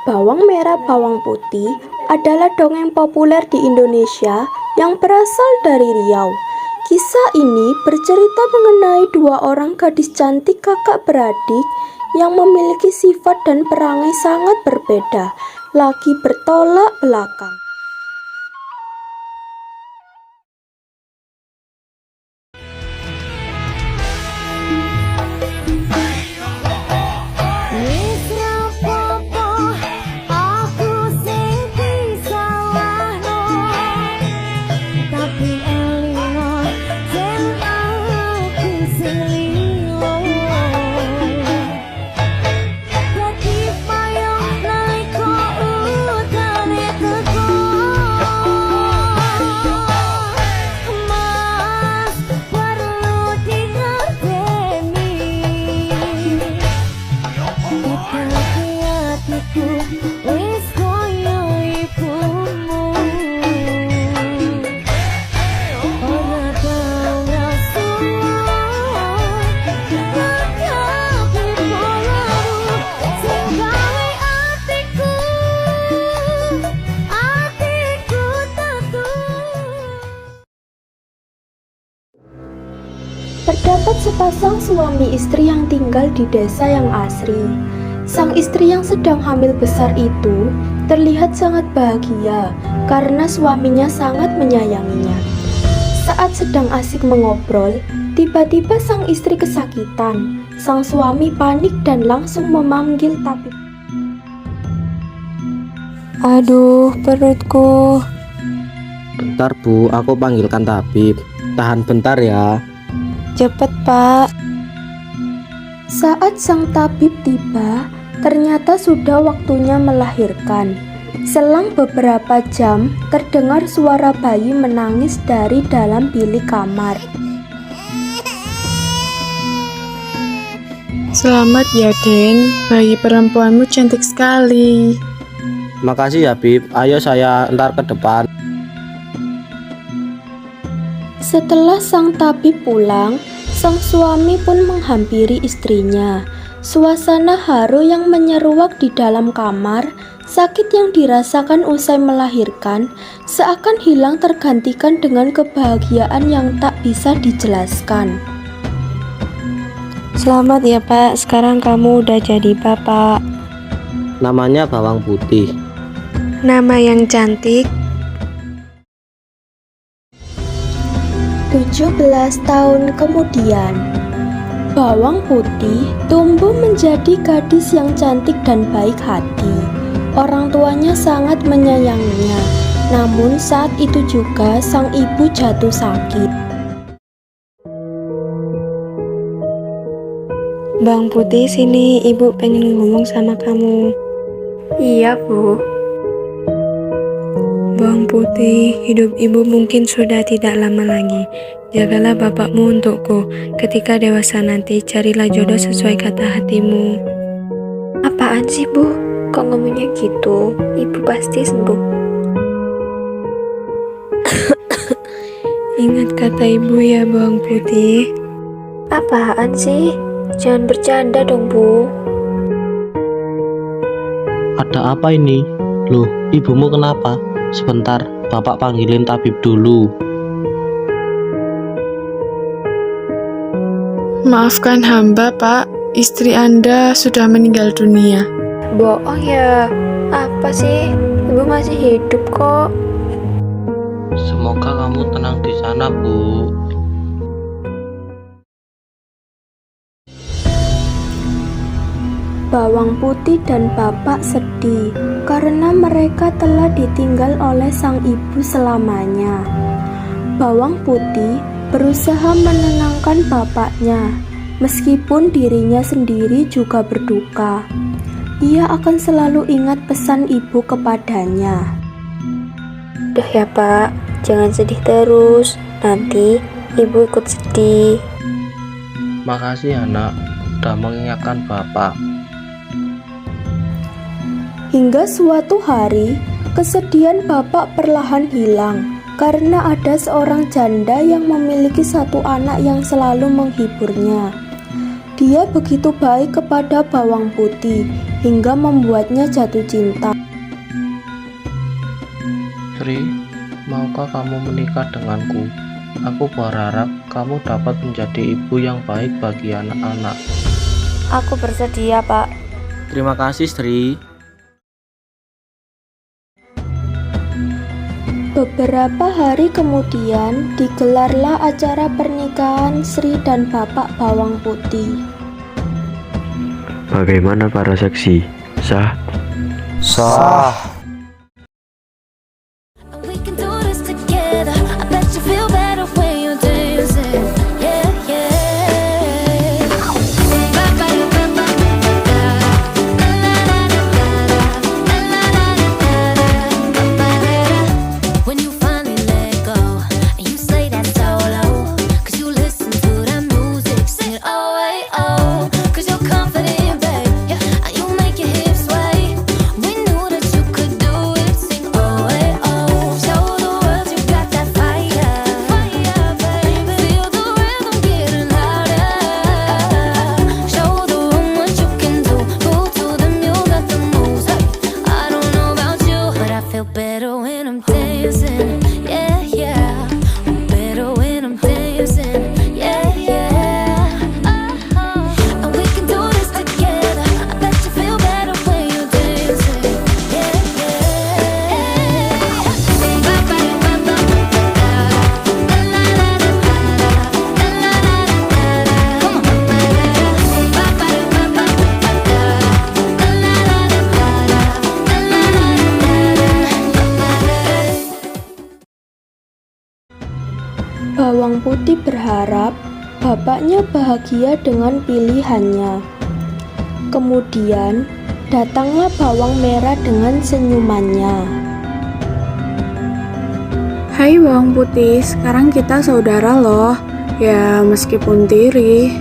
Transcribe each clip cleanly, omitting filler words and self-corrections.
Bawang merah bawang putih adalah dongeng populer di Indonesia yang berasal dari Riau. Kisah ini bercerita mengenai dua orang gadis cantik kakak beradik yang memiliki sifat dan perangai sangat berbeda, lagi bertolak belakang. Terdapat sepasang suami istri yang tinggal di desa yang asri. Sang istri yang sedang hamil besar itu terlihat sangat bahagia karena suaminya sangat menyayanginya. Saat sedang asik mengobrol, tiba-tiba sang istri kesakitan. Sang suami panik dan langsung memanggil tabib. Aduh, perutku. Bentar Bu, aku panggilkan tabib. Tahan bentar ya. Cepet, Pak. Saat sang tabib tiba, ternyata sudah waktunya melahirkan. Selang beberapa jam, terdengar suara bayi menangis dari dalam bilik kamar. Selamat ya, Den. Bayi perempuanmu cantik sekali. Makasih ya Bib, ayo saya ntar ke depan. Setelah sang tabib pulang, sang suami pun menghampiri istrinya. Suasana haru yang menyeruak di dalam kamar, sakit yang dirasakan usai melahirkan, seakan hilang tergantikan dengan kebahagiaan yang tak bisa dijelaskan. Selamat ya, Pak. Sekarang kamu udah jadi bapak. Namanya bawang putih. Nama yang cantik. 17 tahun kemudian, bawang putih tumbuh menjadi gadis yang cantik dan baik hati. Orang tuanya sangat menyayanginya, namun saat itu juga sang ibu jatuh sakit. Bawang putih, sini, ibu pengen ngomong sama kamu. Iya, Bu. Bawang putih, hidup ibu mungkin sudah tidak lama lagi. Jagalah bapakmu untukku. Ketika dewasa nanti, carilah jodoh sesuai kata hatimu. Apaan sih, Bu? Kok ngomongnya gitu? Ibu pasti sembuh. Ingat kata ibu ya, bawang putih. Apaan sih? Jangan bercanda dong, Bu. Ada apa ini? Loh, ibumu kenapa? Sebentar, bapak panggilin tabib dulu. Maafkan hamba, Pak. Istri Anda sudah meninggal dunia. Bohong ya? Apa sih? Ibu masih hidup kok. Semoga kamu tenang di sana, Bu. Bawang putih dan bapak sedih karena mereka telah ditinggal oleh sang ibu selamanya. Bawang putih berusaha menenangkan bapaknya, meskipun dirinya sendiri juga berduka. Ia akan selalu ingat pesan ibu kepadanya. Udah ya Pak, jangan sedih terus, nanti ibu ikut sedih. Makasih anak, udah mengingatkan bapak. Hingga suatu hari, kesedihan bapak perlahan hilang karena ada seorang janda yang memiliki satu anak yang selalu menghiburnya. Dia begitu baik kepada bawang putih hingga membuatnya jatuh cinta. Sri, maukah kamu menikah denganku? Aku berharap kamu dapat menjadi ibu yang baik bagi anak-anak. Aku bersedia, Pak. Terima kasih, Sri. Beberapa hari kemudian digelarlah acara pernikahan Sri dan Bapak Bawang Putih. Bagaimana para saksi? Sah? Sah. We can do this together. I bet you feel better when you're dancing. Yeah, yeah. When you finally let go and you say that solo, 'cause you listen to that music, sing it oh, hey, oh, 'cause you're confident, babe. Yeah, you make your hips sway. We knew that you could do it, sing oh, hey, oh. Show the world you got that fire, fire, baby. Feel the rhythm getting louder. Show the room what you can do. Move to the music, got the moves. Hey, I don't know about you, but I feel better when I'm dancing. Yeah, yeah. Better when I'm dancing. Yeah, yeah. And we can do this together. I bet you feel better when you're dancing. Yeah, Bawang Putih berharap bapaknya bahagia dengan pilihannya. Kemudian datanglah Bawang Merah dengan senyumannya. Hai Bawang Putih, sekarang kita saudara loh. Ya, meskipun tiri.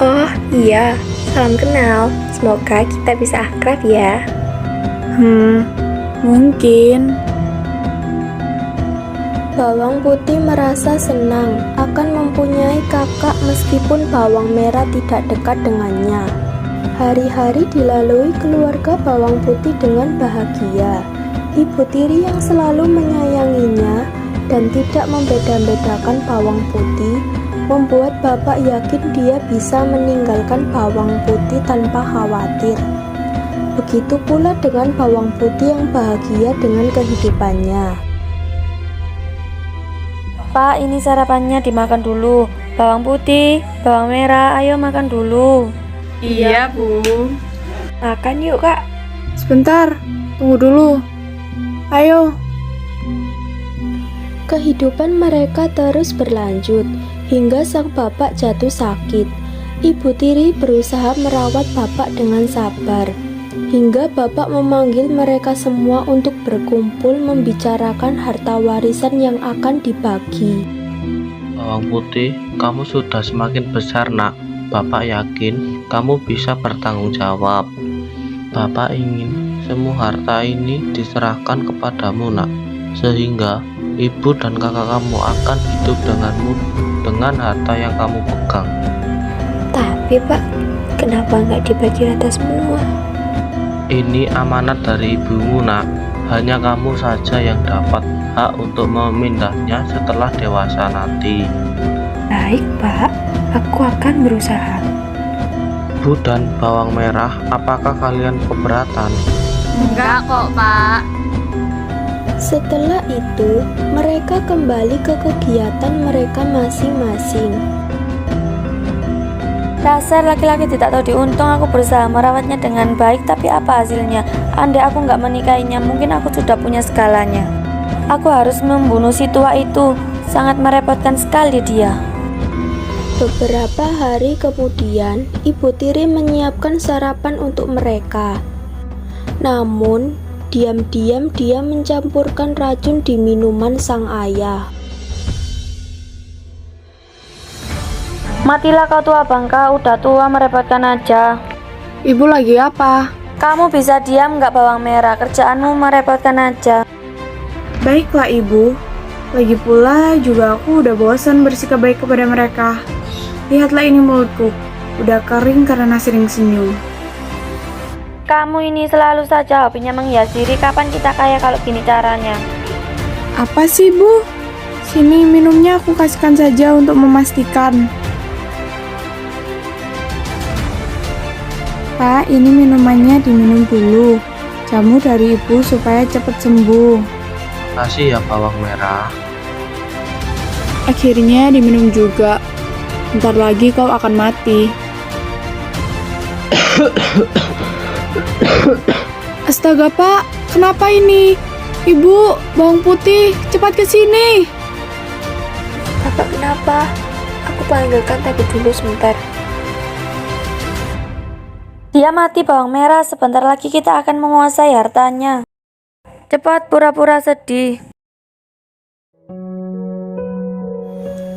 Oh iya, salam kenal. Semoga kita bisa akrab ya. Mungkin. Bawang Putih merasa senang akan mempunyai kakak meskipun Bawang Merah tidak dekat dengannya. Hari-hari dilalui keluarga Bawang Putih dengan bahagia. Ibu tiri yang selalu menyayanginya dan tidak membeda-bedakan Bawang Putih membuat bapak yakin dia bisa meninggalkan Bawang Putih tanpa khawatir. Begitu pula dengan Bawang Putih yang bahagia dengan kehidupannya. Pak, ini sarapannya dimakan dulu. Bawang putih, bawang merah, ayo makan dulu. Iya, Bu. Makan yuk, Kak. Sebentar, tunggu dulu. Ayo. Kehidupan mereka terus berlanjut hingga sang bapak jatuh sakit. Ibu tiri berusaha merawat bapak dengan sabar hingga bapak memanggil mereka semua untuk berkumpul membicarakan harta warisan yang akan dibagi. Bawang Putih, kamu sudah semakin besar, Nak. Bapak yakin kamu bisa bertanggung jawab. Bapak ingin semua harta ini diserahkan kepadamu, Nak, sehingga ibu dan kakak kamu akan hidup denganmu dengan harta yang kamu pegang. Tapi Pak, kenapa nggak dibagi rata semua? Ini amanat dari ibumu, Nak. Hanya kamu saja yang dapat hak untuk memindahnya setelah dewasa nanti. Baik Pak, aku akan berusaha. Bu dan Bawang Merah, apakah kalian keberatan? Enggak kok, Pak. Setelah itu, mereka kembali ke kegiatan mereka masing-masing. Dasar laki-laki tidak tahu diuntung, aku berusaha merawatnya dengan baik, tapi apa hasilnya? Andai aku nggak menikahinya, mungkin aku sudah punya segalanya. Aku harus membunuh si tua itu, sangat merepotkan sekali dia. Beberapa hari kemudian, ibu tiri menyiapkan sarapan untuk mereka. Namun, diam-diam dia mencampurkan racun di minuman sang ayah. Matilah kau tua bangka, udah tua merepotkan aja. Ibu lagi apa? Kamu bisa diam nggak Bawang Merah, kerjaanmu merepotkan aja. Baiklah Ibu. Lagi pula juga aku udah bosan bersikap baik kepada mereka. Lihatlah ini mulutku, udah kering karena sering senyum. Kamu ini selalu saja hobinya menghias diri. Kapan kita kaya kalau gini caranya? Apa sih, Bu? Sini minumnya aku kasihkan saja untuk memastikan. Pak, ini minumannya diminum dulu. Jamu dari Ibu supaya cepat sembuh. Kasih ya bawang merah. Akhirnya diminum juga. Bentar lagi kau akan mati. Astaga, Pak. Kenapa ini? Ibu, bawang putih, cepat ke sini. Bapak kenapa? Aku panggilkan Teguh dulu sebentar. Dia mati bawang merah. Sebentar lagi kita akan menguasai hartanya. Cepat pura-pura sedih.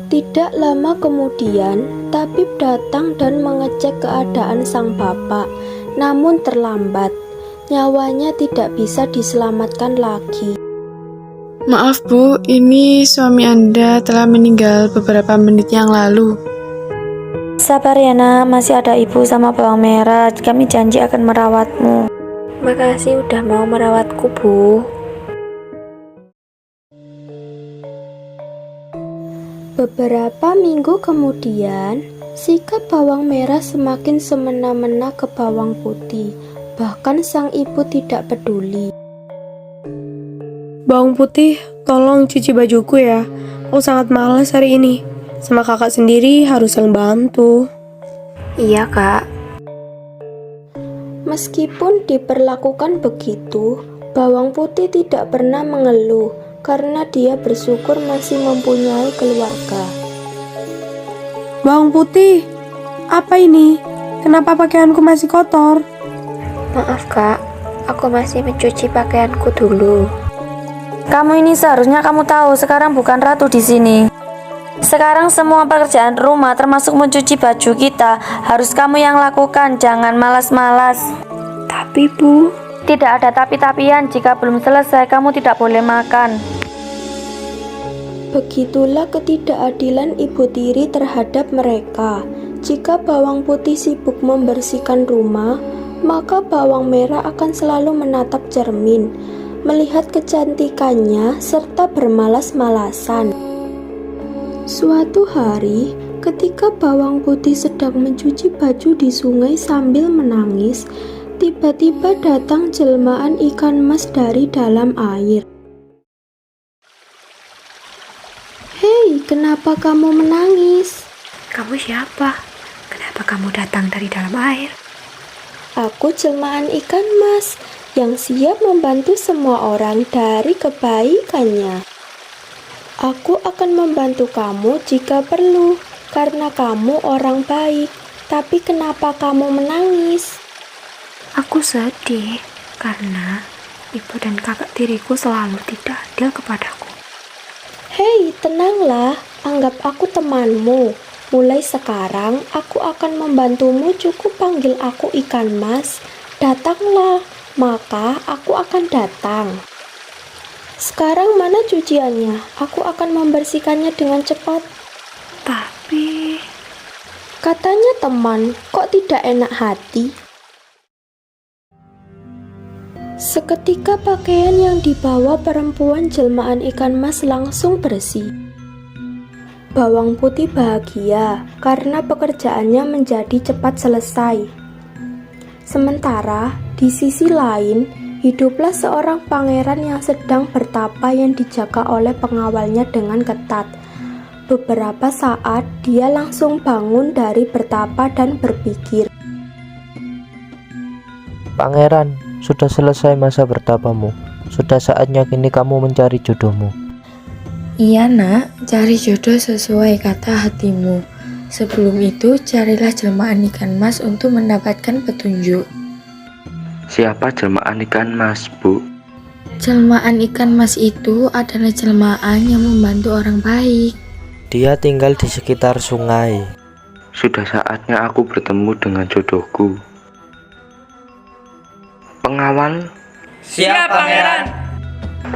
Tidak lama kemudian, tabib datang dan mengecek keadaan sang bapak, namun terlambat. Nyawanya tidak bisa diselamatkan lagi. Maaf, Bu. Ini suami Anda telah meninggal beberapa menit yang lalu. Sabar ya nak, masih ada ibu sama bawang merah. Kami janji akan merawatmu. Makasih udah mau merawatku, Bu. Beberapa minggu kemudian, sikap bawang merah semakin semena-mena ke bawang putih. Bahkan sang ibu tidak peduli. Bawang putih, tolong cuci bajuku ya. Aku sangat malas hari ini. Sama kakak sendiri harus saling bantu. Iya, Kak. Meskipun diperlakukan begitu, bawang putih tidak pernah mengeluh karena dia bersyukur masih mempunyai keluarga. Bawang putih, apa ini? Kenapa pakaianku masih kotor? Maaf, Kak. Aku masih mencuci pakaianku dulu. Kamu ini seharusnya kamu tahu sekarang bukan ratu di sini. Sekarang semua pekerjaan rumah termasuk mencuci baju kita harus kamu yang lakukan, jangan malas-malas. Tapi, Bu, Tidak ada tapi-tapian, jika belum selesai kamu tidak boleh makan. begitulah ketidakadilan ibu tiri terhadap mereka. Jika bawang putih sibuk membersihkan rumah, maka bawang merah akan selalu menatap cermin, melihat kecantikannya serta bermalas-malasan. Suatu hari, ketika bawang putih sedang mencuci baju di sungai sambil menangis, tiba-tiba datang jelmaan ikan mas dari dalam air. Hei, kenapa kamu menangis? Kamu siapa? Kenapa kamu datang dari dalam air? Aku jelmaan ikan mas yang siap membantu semua orang dari kebaikannya. Aku akan membantu kamu jika perlu, karena kamu orang baik. Tapi kenapa kamu menangis? Aku sedih karena ibu dan kakak tiriku selalu tidak adil kepadaku. Hei, tenanglah, anggap aku temanmu. Mulai sekarang, aku akan membantumu. Cukup panggil aku ikan mas. Datanglah, maka aku akan datang. Sekarang mana cuciannya? Aku akan membersihkannya dengan cepat. Tapi Katanya teman, kok tidak enak hati? Seketika pakaian yang dibawa perempuan jelmaan ikan mas langsung bersih. Bawang putih bahagia karena pekerjaannya menjadi cepat selesai. Sementara di sisi lain, hiduplah seorang pangeran yang sedang bertapa yang dijaga oleh pengawalnya dengan ketat. Beberapa saat dia langsung bangun dari bertapa dan berpikir, Pangeran, sudah selesai masa bertapamu. Sudah saatnya kini kamu mencari jodohmu. Iya nak, cari jodoh sesuai kata hatimu. Sebelum itu, carilah jelmaan ikan mas untuk mendapatkan petunjuk. Siapa jelmaan ikan mas, Bu? Jelmaan ikan mas itu adalah jelmaan yang membantu orang baik. Dia tinggal di sekitar sungai. Sudah saatnya aku bertemu dengan jodohku. Pengawal, Siap, Pangeran.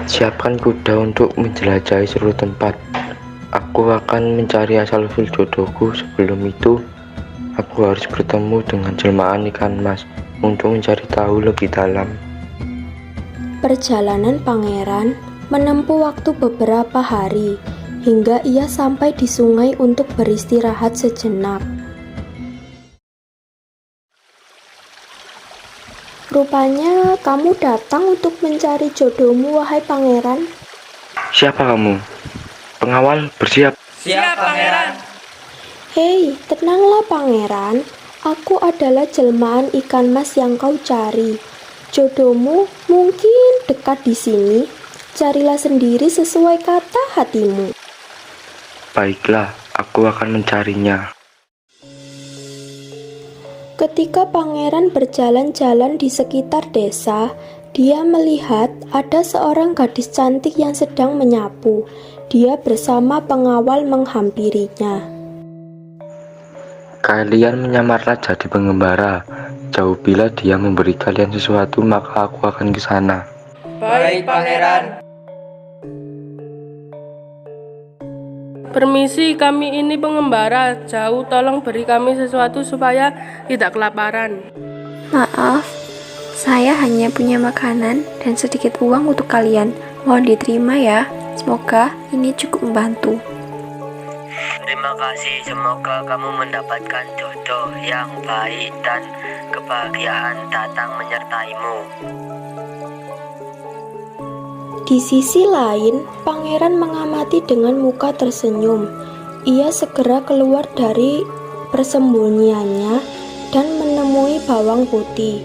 siapkan kuda untuk menjelajahi seluruh tempat. Aku akan mencari asal-usul jodohku. Sebelum itu, Aku harus bertemu dengan jelmaan ikan mas untuk mencari tahu lebih dalam. Perjalanan pangeran menempuh waktu beberapa hari, hingga ia sampai di sungai untuk beristirahat sejenak. Rupanya kamu datang untuk mencari jodohmu, wahai pangeran. Siapa kamu? Pengawal, bersiap. Siap, Pangeran. Hei, tenanglah pangeran. Aku adalah jelmaan ikan mas yang kau cari. Jodohmu mungkin dekat di sini. Carilah sendiri sesuai kata hatimu. Baiklah, aku akan mencarinya. Ketika pangeran berjalan-jalan di sekitar desa, dia melihat ada seorang gadis cantik yang sedang menyapu. Dia bersama pengawal menghampirinya. Kalian menyamarlah jadi pengembara. Jauh bila dia memberi kalian sesuatu, maka aku akan ke sana. Baik, Pangeran. Permisi, kami ini pengembara. Jauh, tolong beri kami sesuatu supaya tidak kelaparan. Maaf, saya hanya punya makanan dan sedikit uang untuk kalian. Mohon diterima ya. Semoga ini cukup membantu. Terima kasih, semoga kamu mendapatkan jodoh yang baik dan kebahagiaan datang menyertaimu. Di sisi lain, pangeran mengamati dengan muka tersenyum. Ia segera keluar dari persembunyiannya dan menemui bawang putih.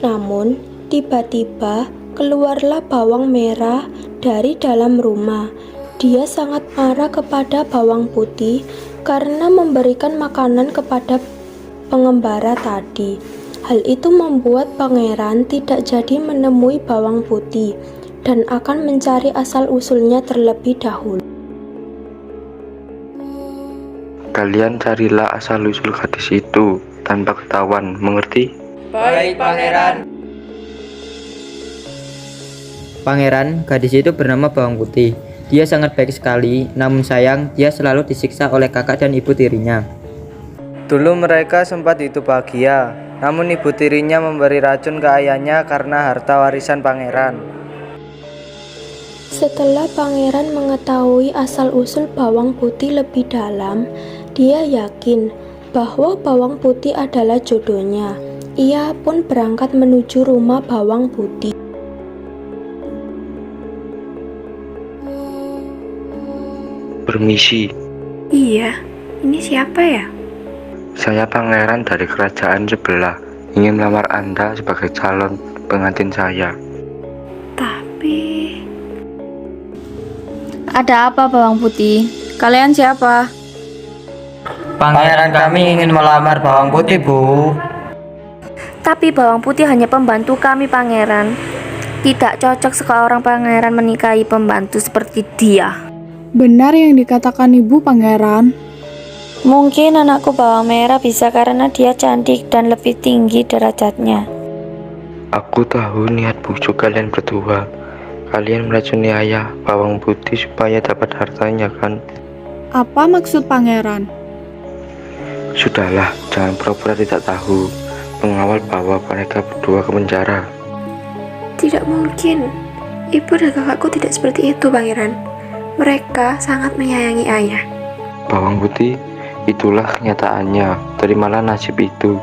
Namun, tiba-tiba keluarlah bawang merah dari dalam rumah. Dia sangat marah kepada bawang putih karena memberikan makanan kepada pengembara tadi. Hal itu membuat pangeran tidak jadi menemui bawang putih dan akan mencari asal-usulnya terlebih dahulu. Kalian carilah asal-usul gadis itu tanpa ketahuan, mengerti? Baik, Pangeran. Pangeran, gadis itu bernama Bawang Putih. Dia sangat baik sekali, namun sayang dia selalu disiksa oleh kakak dan ibu tirinya. Dulu mereka sempat hidup bahagia, namun ibu tirinya memberi racun ke ayahnya karena harta warisan pangeran. Setelah pangeran mengetahui asal-usul bawang putih lebih dalam, dia yakin bahwa bawang putih adalah jodohnya. Ia pun berangkat menuju rumah bawang putih. Permisi, Iya, ini siapa ya? saya pangeran dari kerajaan sebelah. Ingin melamar Anda sebagai calon pengantin saya. Tapi... Ada apa, Bawang Putih? Kalian siapa? Pangeran kami ingin melamar Bawang Putih, Bu. Tapi Bawang Putih hanya pembantu kami, Pangeran. Tidak cocok seorang pangeran menikahi pembantu seperti dia. Benar yang dikatakan ibu pangeran. Mungkin anakku bawang merah bisa karena dia cantik dan lebih tinggi derajatnya. Aku tahu niat busuk kalian berdua. Kalian meracuni ayah bawang putih supaya dapat hartanya, kan? Apa maksud pangeran? Sudahlah, jangan pura-pura tidak tahu. Pengawal bawa mereka berdua ke penjara. Tidak mungkin. Ibu dan kakakku tidak seperti itu, pangeran. Mereka sangat menyayangi ayah. Bawang putih, itulah kenyataannya. Terimalah nasib itu.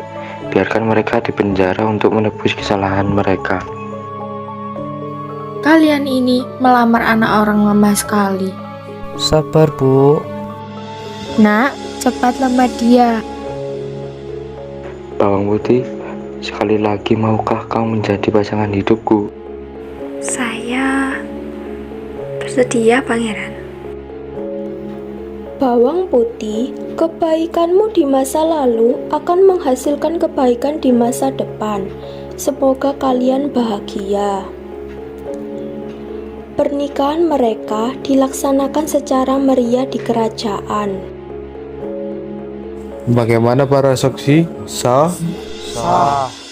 Biarkan mereka di penjara untuk menebus kesalahan mereka. Kalian ini melamar anak orang lemah sekali. Sabar, Bu. Nak, cepat lamar dia. Bawang putih, sekali lagi maukah kau menjadi pasangan hidupku? Saya bersedia, pangeran. Bawang putih, kebaikanmu di masa lalu akan menghasilkan kebaikan di masa depan. Semoga kalian bahagia. Pernikahan mereka dilaksanakan secara meriah di kerajaan. Bagaimana para saksi? Sah? Sah.